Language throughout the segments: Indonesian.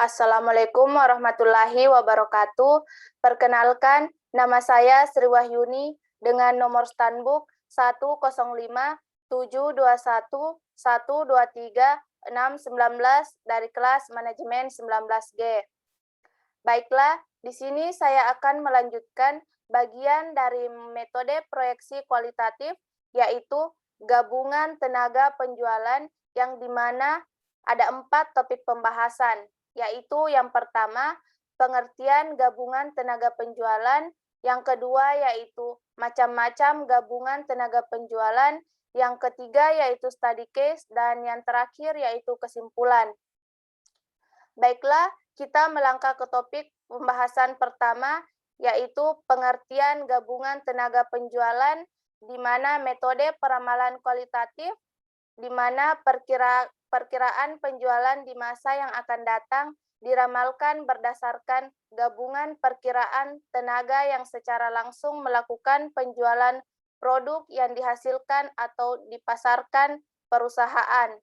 Assalamualaikum warahmatullahi wabarakatuh. Perkenalkan, nama saya Sri Wahyuni dengan nomor Stanbook 105-721-123-619 dari kelas manajemen 19G. Baiklah, di sini saya akan melanjutkan bagian dari metode proyeksi kualitatif, yaitu gabungan tenaga penjualan yang dimana ada 4 topik pembahasan, yaitu yang pertama, pengertian gabungan tenaga penjualan, yang kedua yaitu macam-macam gabungan tenaga penjualan, yang ketiga yaitu study case, dan yang terakhir yaitu kesimpulan. Baiklah, kita melangkah ke topik pembahasan pertama, yaitu pengertian gabungan tenaga penjualan, di mana metode peramalan kualitatif, di mana perkiraan penjualan di masa yang akan datang diramalkan berdasarkan gabungan perkiraan tenaga yang secara langsung melakukan penjualan produk yang dihasilkan atau dipasarkan perusahaan.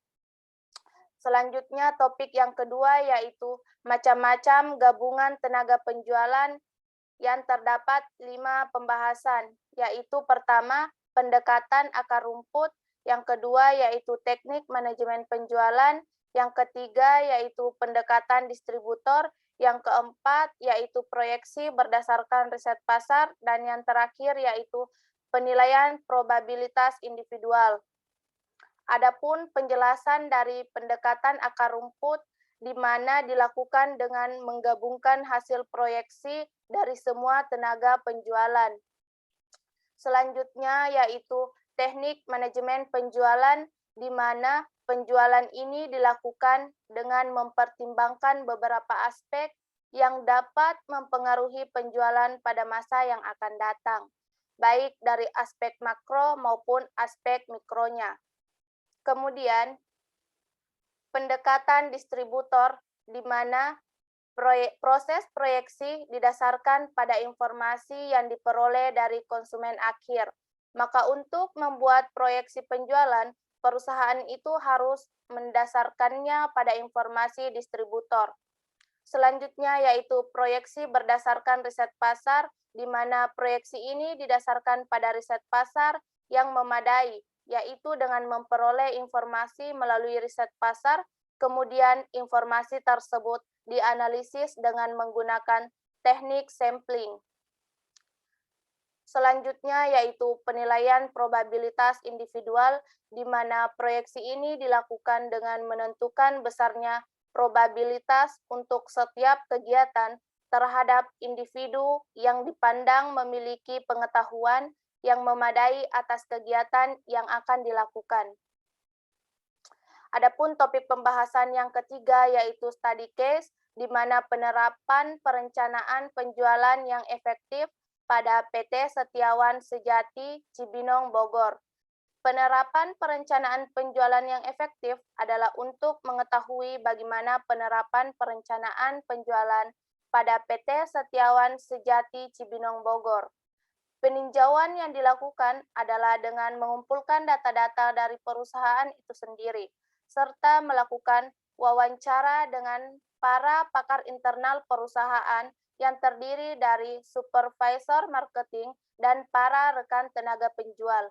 Selanjutnya topik yang kedua yaitu macam-macam gabungan tenaga penjualan yang terdapat 5 pembahasan, yaitu pertama, pendekatan akar rumput, yang kedua yaitu teknik manajemen penjualan, yang ketiga yaitu pendekatan distributor, yang keempat yaitu proyeksi berdasarkan riset pasar, dan yang terakhir yaitu penilaian probabilitas individual. Adapun penjelasan dari pendekatan akar rumput di mana dilakukan dengan menggabungkan hasil proyeksi dari semua tenaga penjualan. Selanjutnya yaitu teknik manajemen penjualan di mana penjualan ini dilakukan dengan mempertimbangkan beberapa aspek yang dapat mempengaruhi penjualan pada masa yang akan datang, baik dari aspek makro maupun aspek mikronya. Kemudian, pendekatan distributor di mana proses proyeksi didasarkan pada informasi yang diperoleh dari konsumen akhir. Maka untuk membuat proyeksi penjualan, perusahaan itu harus mendasarkannya pada informasi distributor. Selanjutnya yaitu proyeksi berdasarkan riset pasar, di mana proyeksi ini didasarkan pada riset pasar yang memadai, yaitu dengan memperoleh informasi melalui riset pasar, kemudian informasi tersebut dianalisis dengan menggunakan teknik sampling. Selanjutnya yaitu penilaian probabilitas individual, di mana proyeksi ini dilakukan dengan menentukan besarnya probabilitas untuk setiap kegiatan terhadap individu yang dipandang memiliki pengetahuan yang memadai atas kegiatan yang akan dilakukan. Adapun topik pembahasan yang ketiga yaitu study case, di mana penerapan perencanaan penjualan yang efektif pada PT Setiawan Sejati Cibinong Bogor. Penerapan perencanaan penjualan yang efektif adalah untuk mengetahui bagaimana penerapan perencanaan penjualan pada PT Setiawan Sejati Cibinong Bogor. Peninjauan yang dilakukan adalah dengan mengumpulkan data-data dari perusahaan itu sendiri, serta melakukan wawancara dengan para pakar internal perusahaan yang terdiri dari supervisor marketing dan para rekan tenaga penjual.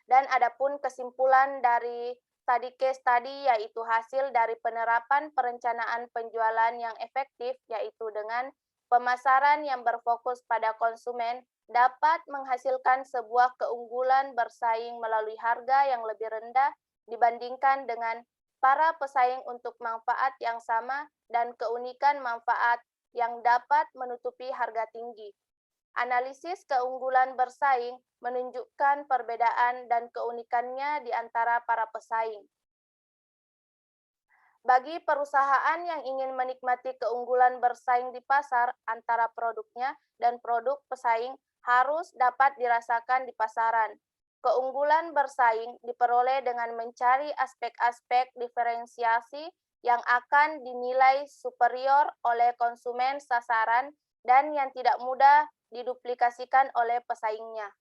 Dan adapun kesimpulan dari study case tadi yaitu hasil dari penerapan perencanaan penjualan yang efektif, yaitu dengan pemasaran yang berfokus pada konsumen dapat menghasilkan sebuah keunggulan bersaing melalui harga yang lebih rendah dibandingkan dengan para pesaing untuk manfaat yang sama dan keunikan manfaat yang dapat menutupi harga tinggi. Analisis keunggulan bersaing menunjukkan perbedaan dan keunikannya di antara para pesaing. Bagi perusahaan yang ingin menikmati keunggulan bersaing di pasar antara produknya dan produk pesaing harus dapat dirasakan di pasaran. Keunggulan bersaing diperoleh dengan mencari aspek-aspek diferensiasi yang akan dinilai superior oleh konsumen sasaran dan yang tidak mudah diduplikasikan oleh pesaingnya.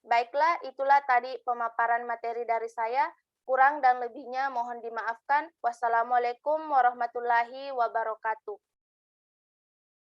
Baiklah, itulah tadi pemaparan materi dari saya. Kurang dan lebihnya mohon dimaafkan. Wassalamualaikum warahmatullahi wabarakatuh.